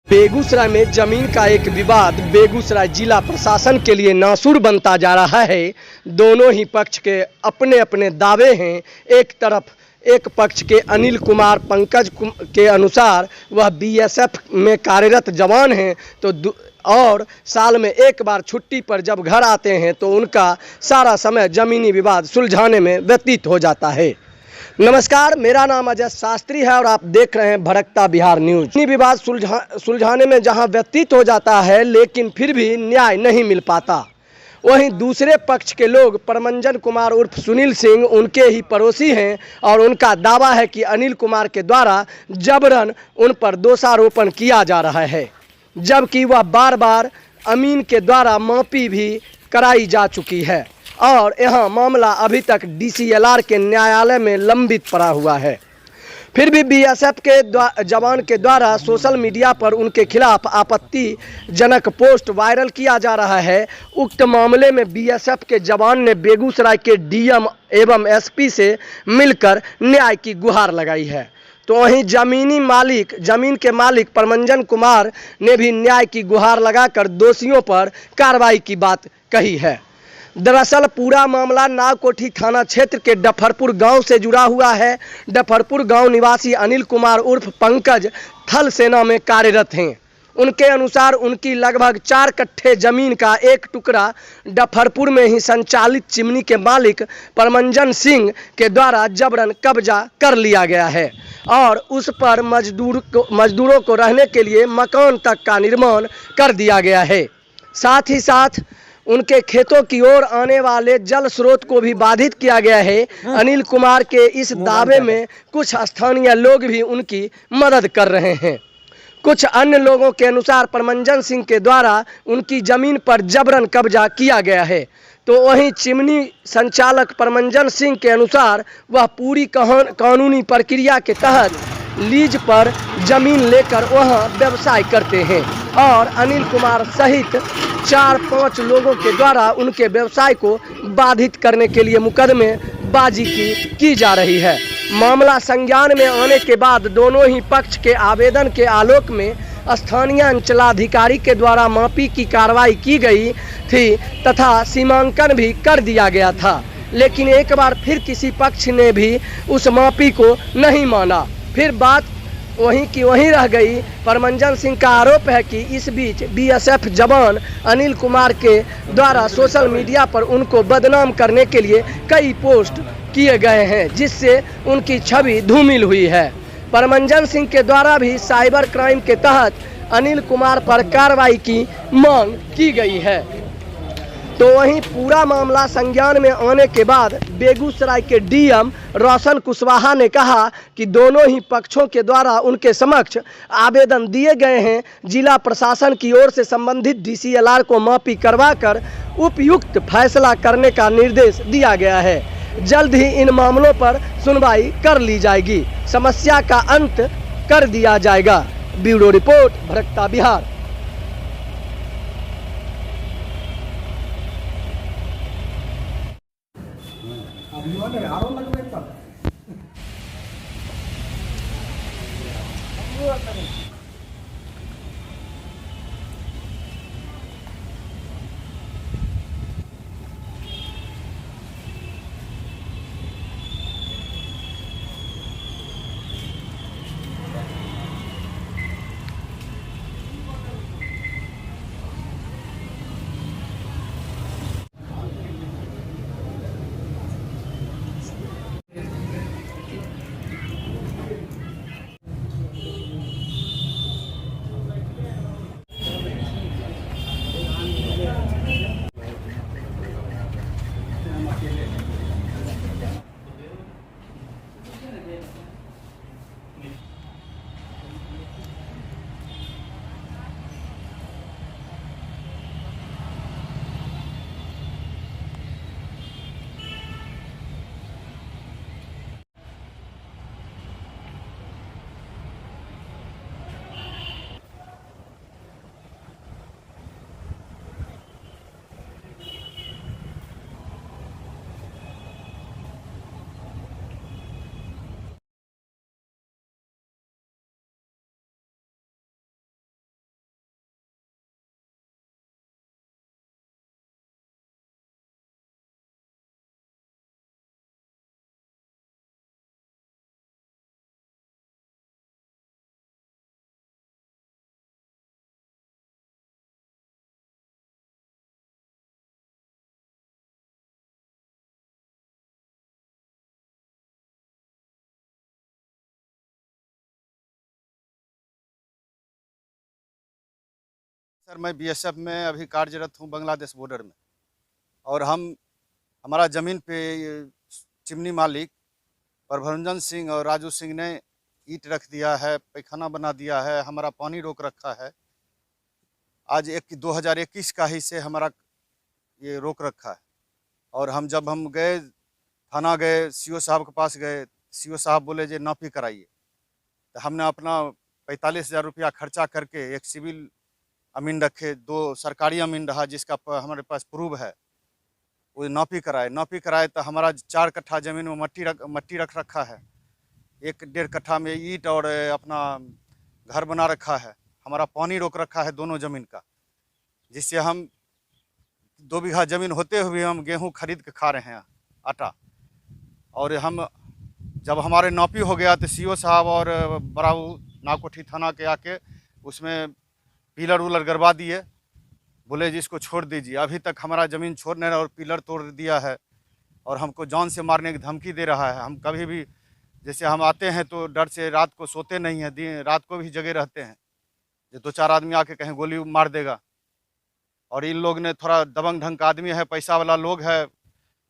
बेगूसराय में जमीन का एक विवाद बेगूसराय जिला प्रशासन के लिए नासूर बनता जा रहा है। दोनों ही पक्ष के अपने अपने दावे हैं। एक तरफ एक पक्ष के अनिल कुमार पंकज के अनुसार वह बीएसएफ में कार्यरत जवान हैं, तो और साल में एक बार छुट्टी पर जब घर आते हैं तो उनका सारा समय जमीनी विवाद सुलझाने में व्यतीत हो जाता है। नमस्कार, मेरा नाम अजय शास्त्री है और आप देख रहे हैं भड़कता बिहार न्यूज। विवाद सुलझाने में जहां व्यतीत हो जाता है, लेकिन फिर भी न्याय नहीं मिल पाता। वहीं दूसरे पक्ष के लोग परमंजन कुमार उर्फ सुनील सिंह उनके ही पड़ोसी हैं और उनका दावा है कि अनिल कुमार के द्वारा जबरन उन पर दोषारोपण किया जा रहा है, जबकि वह बार बार अमीन के द्वारा माफी भी कराई जा चुकी है और यहां मामला अभी तक डीसीएलआर के न्यायालय में लंबित पड़ा हुआ है। फिर भी बीएसएफ के जवान के द्वारा सोशल मीडिया पर उनके खिलाफ आपत्तिजनक पोस्ट वायरल किया जा रहा है। उक्त मामले में बीएसएफ के जवान ने बेगूसराय के डीएम एवं एसपी से मिलकर न्याय की गुहार लगाई है। तो वहीं जमीन के मालिक परमंजन कुमार ने भी न्याय की गुहार लगाकर दोषियों पर कार्रवाई की बात कही है। दरअसल पूरा मामला नावकोठी थाना क्षेत्र के डफरपुर गांव से जुड़ा हुआ है। डफरपुर गांव निवासी अनिल कुमार उर्फ पंकज थल सेना में कार्यरत हैं। उनके अनुसार उनकी लगभग 4 कट्ठे जमीन का एक टुकड़ा डफरपुर में ही संचालित चिमनी के मालिक परमंजन सिंह के द्वारा जबरन कब्जा कर लिया गया है और उस पर मजदूरों को रहने के लिए मकान तक का निर्माण कर दिया गया है। साथ ही साथ उनके खेतों की ओर आने वाले जल स्रोत को भी बाधित किया गया है। अनिल कुमार के इस दावे में कुछ स्थानीय लोग भी उनकी मदद कर रहे हैं। कुछ अन्य लोगों के अनुसार परमंजन सिंह के द्वारा उनकी जमीन पर जबरन कब्जा किया गया है। तो वहीं चिमनी संचालक परमंजन सिंह के अनुसार वह पूरी कानूनी प्रक्रिया के तहत लीज पर जमीन लेकर वहां व्यवसाय करते हैं और अनिल कुमार सहित 4-5 लोगों के द्वारा उनके व्यवसाय को बाधित करने के लिए मुकदमेबाजी की जा रही है। मामला संज्ञान में आने के बाद दोनों ही पक्ष के आवेदन के आलोक में स्थानीय अंचलाधिकारी के द्वारा मापी की कार्रवाई की गई थी तथा सीमांकन भी कर दिया गया था, लेकिन एक बार फिर किसी पक्ष ने भी उस मापी को नहीं माना। फिर बात वहीं की वहीं रह गई। परमंजन सिंह का आरोप है कि इस बीच बीएसएफ जवान अनिल कुमार के द्वारा सोशल मीडिया पर उनको बदनाम करने के लिए कई पोस्ट किए गए हैं, जिससे उनकी छवि धूमिल हुई है। परमंजन सिंह के द्वारा भी साइबर क्राइम के तहत अनिल कुमार पर कार्रवाई की मांग की गई है। तो वहीं पूरा मामला संज्ञान में आने के बाद बेगूसराय के डीएम रोशन कुशवाहा ने कहा कि दोनों ही पक्षों के द्वारा उनके समक्ष आवेदन दिए गए हैं। जिला प्रशासन की ओर से संबंधित डीसीएलआर को मापी करवाकर उपयुक्त फैसला करने का निर्देश दिया गया है। जल्द ही इन मामलों पर सुनवाई कर ली जाएगी, समस्या का अंत कर दिया जाएगा। ब्यूरो रिपोर्ट, भड़कता बिहार। सर मैं बीएसएफ में अभी कार्यरत हूँ बांग्लादेश बॉर्डर में। और हमारा ज़मीन पे चिमनी मालिक प्रभंजन सिंह और राजू सिंह ने ईंट रख दिया है, पैखाना बना दिया है, हमारा पानी रोक रखा है। आज 2021 का ही से हमारा ये रोक रखा है। और जब हम गए थाना गए, सीओ साहब के पास गए, सीओ साहब बोले जे नापी कराइए। तो हमने अपना 45,000 रुपया खर्चा करके एक सिविल अमीन रखे, 2 सरकारी अमीन रहा जिसका हमारे पास प्रूफ है, वो नापी कराए तो हमारा 4 कट्ठा ज़मीन में मट्टी रख रखा है, 1-1.5 कट्ठा में ईंट और अपना घर बना रखा है। हमारा पानी रोक रखा है दोनों ज़मीन का, जिससे हम 2 बीघा ज़मीन होते हुए हम गेहूँ खरीद के खा रहे हैं, आटा। और जब हमारे नापी हो गया तो सीओ साहब और बराऊ नाकोठी थाना के आके उसमें पिलर उलर गड़वा दिए, बोले जी इसको छोड़ दीजिए। अभी तक हमारा ज़मीन छोड़ने और पिलर तोड़ दिया है और हमको जान से मारने की धमकी दे रहा है। हम कभी भी जैसे हम आते हैं तो डर से रात को सोते नहीं हैं, दिन रात को भी जगे रहते हैं, जो 2-4 आदमी आके कहीं गोली मार देगा। और इन लोग ने थोड़ा दबंग ढंग का आदमी है, पैसा वाला लोग है,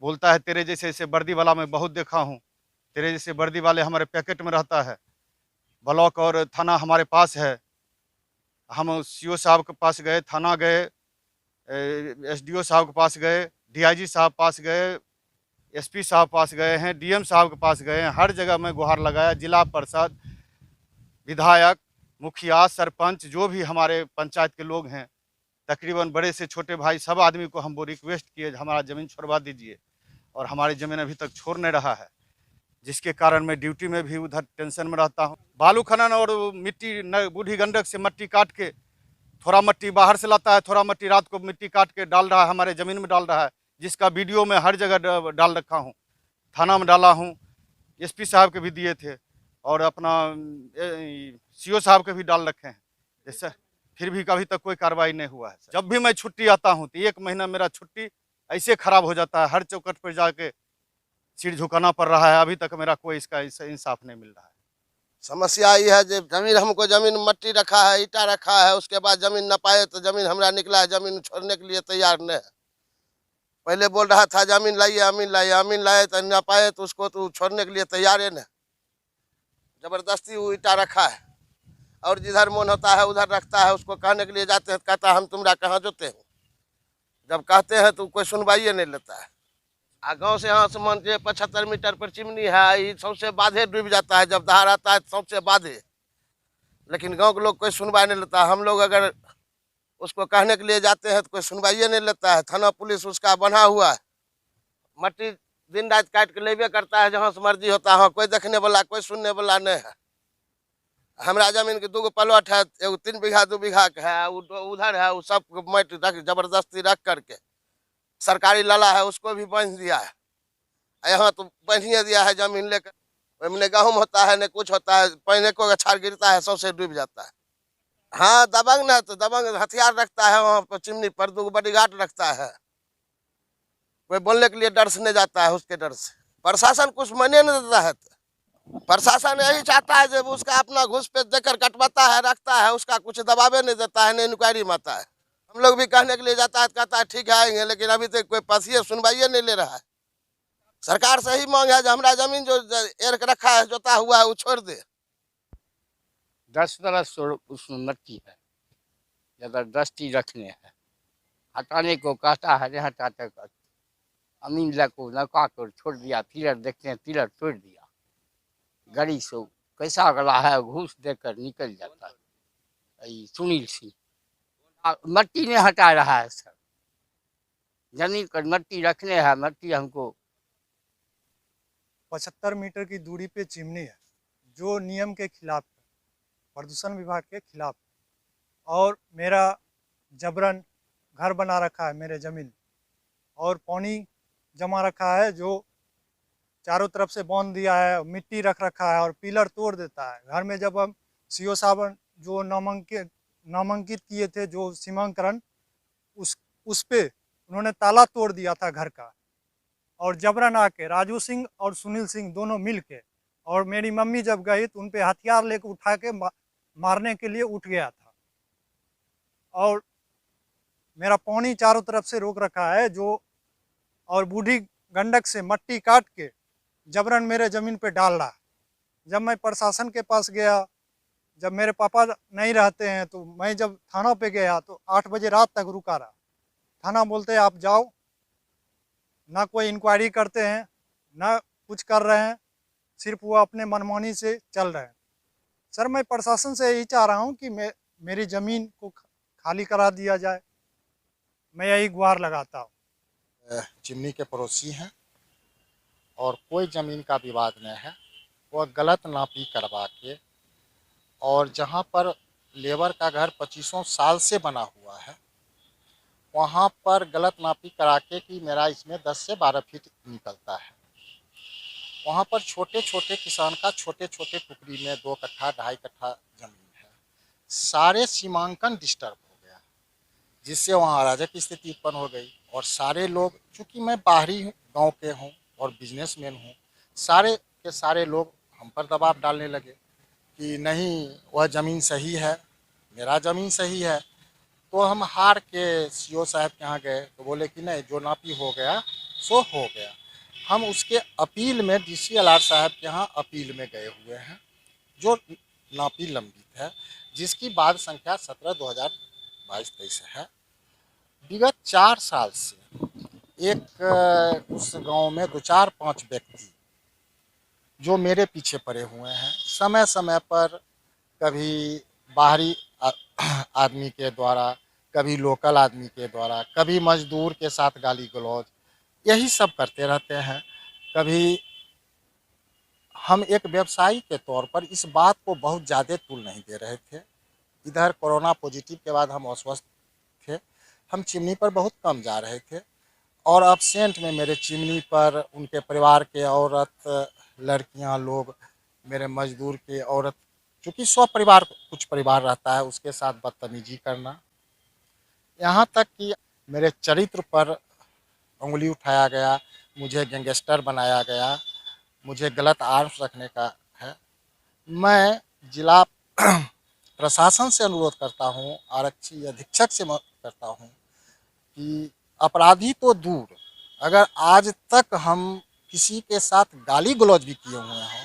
बोलता है तेरे जैसे ऐसे वर्दी वाला मैं बहुत देखा हूँ, तेरे जैसे वर्दी वाले हमारे पैकेट में रहता है। ब्लॉक और थाना हमारे पास है। हम सीओ साहब के पास गए, थाना गए, एसडीओ साहब के पास गए, डीआईजी साहब पास गए, एसपी साहब पास गए हैं, डीएम साहब के पास गए हैं। हर जगह मैं गुहार लगाया, जिला परिषद, विधायक, मुखिया, सरपंच, जो भी हमारे पंचायत के लोग हैं, तकरीबन बड़े से छोटे भाई सब आदमी को हम वो रिक्वेस्ट किए हमारा ज़मीन छोड़वा दीजिए। और हमारी ज़मीन अभी तक छोड़ नहीं रहा है, जिसके कारण मैं ड्यूटी में भी उधर टेंशन में रहता हूँ। बालू खनन और मिट्टी बूढ़ी गंडक से मट्टी काट के, थोड़ा मट्टी बाहर से लाता है, थोड़ा मट्टी रात को मिट्टी काट के डाल रहा है, हमारे ज़मीन में डाल रहा है, जिसका वीडियो मैं हर जगह डाल रखा हूँ। थाना में डाला हूँ, एसपी साहब के भी दिए थे और अपना सीओ साहब के भी डाल रखे हैं, जैसे फिर भी कभी तक कोई कार्रवाई नहीं हुआ है। जब भी मैं छुट्टी आता हूँ तो 1 महीना मेरा छुट्टी ऐसे खराब हो जाता है, हर चौकट पर जाके सिर झुकाना पड़ रहा है। अभी तक मेरा कोई इसका इंसाफ नहीं मिल रहा है। समस्या ये है जो जमीन हमको जमीन मट्टी रखा है, ईटा रखा है, उसके बाद जमीन न पाए तो जमीन हमरा निकला है, जमीन छोड़ने के लिए तैयार नहीं है। पहले बोल रहा था जमीन लाइए, अमीन लाए तो न पाए तो उसको तो छोड़ने के लिए तैयार है न। जबरदस्ती वो ईटा रखा है और जिधर मन होता है उधर रखता है। उसको कहने के लिए जाते हैं, कहता है हम तुम्हारा कहाँ जोते हैं। जब कहते हैं तो कोई सुनवाई नहीं लेता है। गाँव से यहाँ से मान के 75 मीटर पर चिमनी है, ये सबसे बाधे डूब जाता है, जब धार आता है सबसे बाधे। लेकिन गांव के लोग कोई सुनवाई नहीं लेता। हम लोग अगर उसको कहने के लिए जाते हैं तो कोई सुनवाई नहीं लेता है। थाना पुलिस उसका बना हुआ है, मट्टी दिन रात काट के लेबे करता है जहाँ से मर्जी होता है। कोई देखने वाला, कोई सुनने वाला नहीं है। हमारा जमीन के 2 प्लॉट है, 3 बीघा 2 बीघा का है, उधर है, वो सब मट्टी रख जबरदस्ती रख करके सरकारी लला है उसको भी बांध दिया है। यहाँ तो बांधिए दिया है जमीन लेकर, मैंने गेहूँ होता है न कुछ होता है, पहले को अछाड़ गिरता है सबसे डूब जाता है। हाँ दबंग ना तो दबंग हथियार रखता है वहाँ पर, चिमनी पर 2 बॉडीगार्ड रखता है। कोई बोलने के लिए डर से नहीं जाता है, उसके डर से। प्रशासन कुछ माने नहीं देता है। प्रशासन यही चाहता है जब उसका अपना घूस पे देकर कटवाता है, रखता है, उसका कुछ दबावे नहीं देता है, नहीं इंक्वायरी में आता है। हम लोग भी कहने के लिए जाता है, कहता है ठीक है आएंगे, लेकिन अभी तक कोई पसीए सुनवाई नहीं ले रहा है। सरकार से ही मांग है जो हमारा जमीन जो एरक रखा है, जोता हुआ है, वो छोड़ दे। 10 बरस उसमें मट्टी है, जबरदस्ती रखने हैं, हटाने को कहता है, नहीं हटाते अमीन को नका कर छोड़ दिया। पिलर देखते हैं, पिलर तोड़ दिया, गाड़ी से कैसा गला है, घूस देकर निकल जाता है। सुनील सिंह मट्टी नहीं हटा रहा है सर, जमीन पर मट्टी रखने है, मट्टी हमको 75 मीटर की दूरी पे चिमनी है, जो नियम के खिलाफ है, प्रदूषण विभाग के खिलाफ है। और मेरा जबरन घर बना रखा है मेरे ज़मीन, और पानी जमा रखा है जो चारों तरफ से बांध दिया है, मिट्टी रख रखा है और पिलर तोड़ देता है। घर में जब हम सीओ साहब जो नामांकित किए थे, जो सीमांकन, उस पे उन्होंने ताला तोड़ दिया था घर का। और जबरन आके राजू सिंह और सुनील सिंह दोनों मिल के, और मेरी मम्मी जब गई तो उन पे हथियार लेकर उठा के मारने के लिए उठ गया था। और मेरा पानी चारों तरफ से रोक रखा है जो, और बूढ़ी गंडक से मट्टी काट के जबरन मेरे ज़मीन पे डाल रहा है। जब मैं प्रशासन के पास गया, जब मेरे पापा नहीं रहते हैं, तो मैं जब थाना पे गया तो 8 बजे रात तक रुका रहा। थाना बोलते हैं आप जाओ, ना कोई इंक्वायरी करते हैं, ना कुछ कर रहे हैं, सिर्फ वो अपने मनमानी से चल रहे हैं। सर, मैं प्रशासन से यही चाह रहा हूँ कि मेरी ज़मीन को खाली करा दिया जाए। मैं यही गुहार लगाता हूँ। चिमनी के पड़ोसी हैं और कोई ज़मीन का विवाद नहीं है। वह गलत नापी करवा के, और जहाँ पर लेबर का घर 25 साल से बना हुआ है, वहाँ पर गलत नापी करा के कि मेरा इसमें 10 से 12 फीट निकलता है। वहाँ पर छोटे छोटे किसान का छोटे छोटे टुकड़ी में 2 कट्ठा 2.5 कट्ठा ज़मीन है। सारे सीमांकन डिस्टर्ब हो गया, जिससे वहाँ अराजक स्थिति उत्पन्न हो गई। और सारे लोग, चूँकि मैं बाहरी गांव के हूँ और बिजनेसमैन हूँ, सारे के सारे लोग हम पर दबाव डालने लगे कि नहीं, वह ज़मीन सही है, मेरा ज़मीन सही है। तो हम हार के सीओ साहब के यहाँ गए तो बोले कि नहीं, जो नापी हो गया सो हो गया। हम उसके अपील में DCLR साहब के यहाँ अपील में गए हुए हैं, जो नापी लंबित है, जिसकी बाद संख्या 17/2022-23 है। विगत 4 साल से उस गांव में 2-4-5 व्यक्ति जो मेरे पीछे पड़े हुए हैं, समय समय पर कभी बाहरी आदमी के द्वारा, कभी लोकल आदमी के द्वारा, कभी मजदूर के साथ गाली गलौज, यही सब करते रहते हैं। कभी हम एक व्यवसायी के तौर पर इस बात को बहुत ज़्यादा तूल नहीं दे रहे थे। इधर कोरोना पॉजिटिव के बाद हम अस्वस्थ थे, हम चिमनी पर बहुत कम जा रहे थे। और अब्सेंट में मेरे चिमनी पर उनके परिवार के औरत, लड़कियां लोग, मेरे मजदूर के औरत, चूँकि परिवार कुछ परिवार रहता है, उसके साथ बदतमीजी करना, यहाँ तक कि मेरे चरित्र पर उंगली उठाया गया, मुझे गैंगस्टर बनाया गया, मुझे गलत आरोप रखने का है। मैं जिला प्रशासन से अनुरोध करता हूँ, आरक्षी अधीक्षक से करता हूँ कि अपराधी तो दूर, अगर आज तक हम किसी के साथ गाली गलौज भी किए हुए हों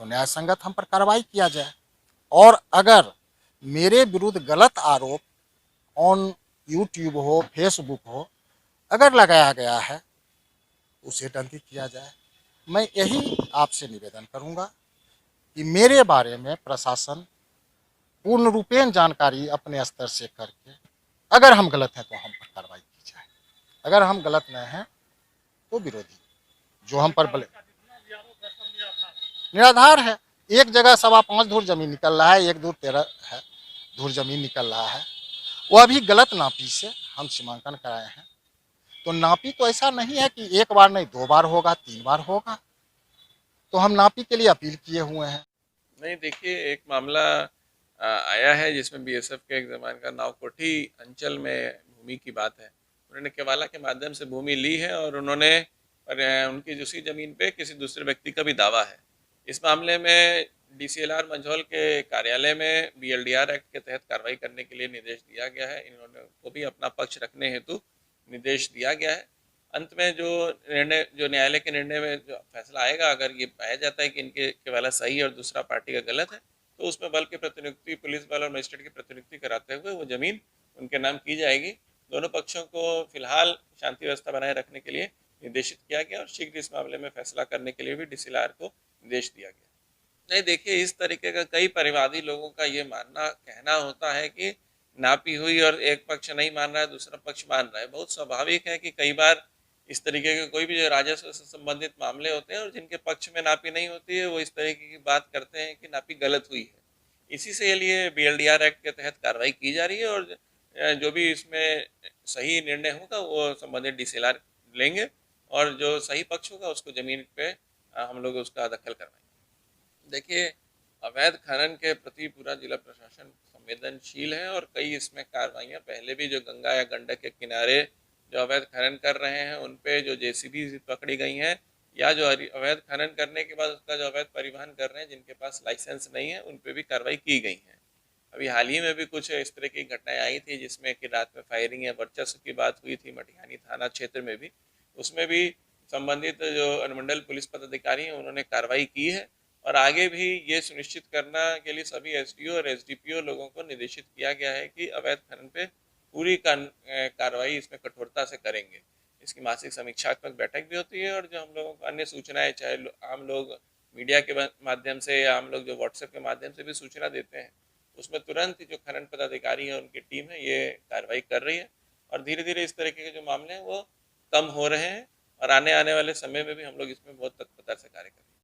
तो न्याय संगत हम पर कार्रवाई किया जाए। और अगर मेरे विरुद्ध गलत आरोप ऑन यूट्यूब हो, फेसबुक हो, अगर लगाया गया है, उसे दंडित किया जाए। मैं यही आपसे निवेदन करूंगा कि मेरे बारे में प्रशासन पूर्ण रूपेण जानकारी अपने स्तर से करके, अगर हम गलत हैं तो हम पर कार्रवाई की जाए, अगर हम गलत नहीं हैं तो विरोधी जो हम पर निराधार है। एक जगह 5.25 धूर जमीन निकल रहा है, 1 धूर 13 है धूर जमीन निकल रहा है, वह भी गलत नापी से हम सीमांकन कराए हैं। तो नापी तो ऐसा नहीं है कि 1 बार नहीं 2 बार होगा, 3 बार होगा। तो हम नापी के लिए अपील किए हुए हैं। नहीं, देखिए, एक मामला आया है जिसमें BSF के एक जवान का नावकोठी अंचल में भूमि की बात है। उन्होंने केवाला के माध्यम से भूमि ली है और उन्होंने उनकी उसी जमीन पे किसी दूसरे व्यक्ति का भी दावा है। इस मामले में DCLR मंझौल के कार्यालय में BLDR एक्ट के तहत कार्रवाई करने के लिए निर्देश दिया गया है। इन्होंने को भी अपना पक्ष रखने हेतु निर्देश दिया गया है। अंत में जो न्यायालय के निर्णय में जो फैसला आएगा, अगर ये पाया जाता है कि इनके केवल सही और दूसरा पार्टी का गलत है, तो उसमें बल की प्रतिनियुक्ति, पुलिस बल और मजिस्ट्रेट की प्रतिनियुक्ति कराते हुए वो जमीन उनके नाम की जाएगी। दोनों पक्षों को फिलहाल शांति व्यवस्था बनाए रखने के लिए निर्देशित किया गया और शीघ्र इस मामले में फैसला करने के लिए भी DCLR को निर्देश दिया गया। नहीं, देखिए, इस तरीके का कई परिवादी लोगों का ये मानना, कहना होता है कि नापी हुई और एक पक्ष नहीं मान रहा है, दूसरा पक्ष मान रहा है। बहुत स्वाभाविक है कि कई बार इस तरीके के कोई भी जो राजस्व से संबंधित मामले होते हैं और जिनके पक्ष में नापी नहीं होती है, वो इस तरीके की बात करते हैं कि नापी गलत हुई है। इसी से लिए BLDR एक्ट के तहत कार्रवाई की जा रही है और जो भी इसमें सही निर्णय होगा वो संबंधित DCLR लेंगे और जो सही पक्ष होगा उसको जमीन पे हम लोग उसका दखल करवाएंगे। देखिए, अवैध खनन के प्रति पूरा जिला प्रशासन संवेदनशील है और कई इसमें कार्रवाइयाँ पहले भी जो गंगा या गंडक के किनारे जो अवैध खनन कर रहे हैं उन पे जो JCB पकड़ी गई हैं, या जो अवैध खनन करने के बाद उसका जो अवैध परिवहन कर रहे हैं जिनके पास लाइसेंस नहीं है, उन पे भी कार्रवाई की गई है। अभी हाल ही में भी कुछ इस तरह की घटनाएं आई थी जिसमें कि रात में फायरिंग या वर्चस्व की बात हुई थी मटिहानी थाना क्षेत्र में भी। उसमें भी संबंधित जो अनुमंडल पुलिस पदाधिकारी हैं उन्होंने कार्रवाई की है और आगे भी ये सुनिश्चित करना के लिए सभी एसडीओ और एसडीपीओ लोगों को निर्देशित किया गया है कि अवैध खनन पे पूरी कार्रवाई इसमें कठोरता से करेंगे। इसकी मासिक समीक्षात्मक बैठक भी होती है और जो हम लोगों को अन्य सूचनाएं चाहे आम लोग मीडिया के माध्यम से या आम लोग जो व्हाट्सएप के माध्यम से भी सूचना देते हैं उसमें तुरंत ही जो खनन पदाधिकारी है उनकी टीम है ये कार्रवाई कर रही है और धीरे धीरे इस तरीके के जो मामले हैं वो कम हो रहे हैं और आने वाले समय में भी हम लोग इसमें बहुत तत्परता से कार्य करेंगे।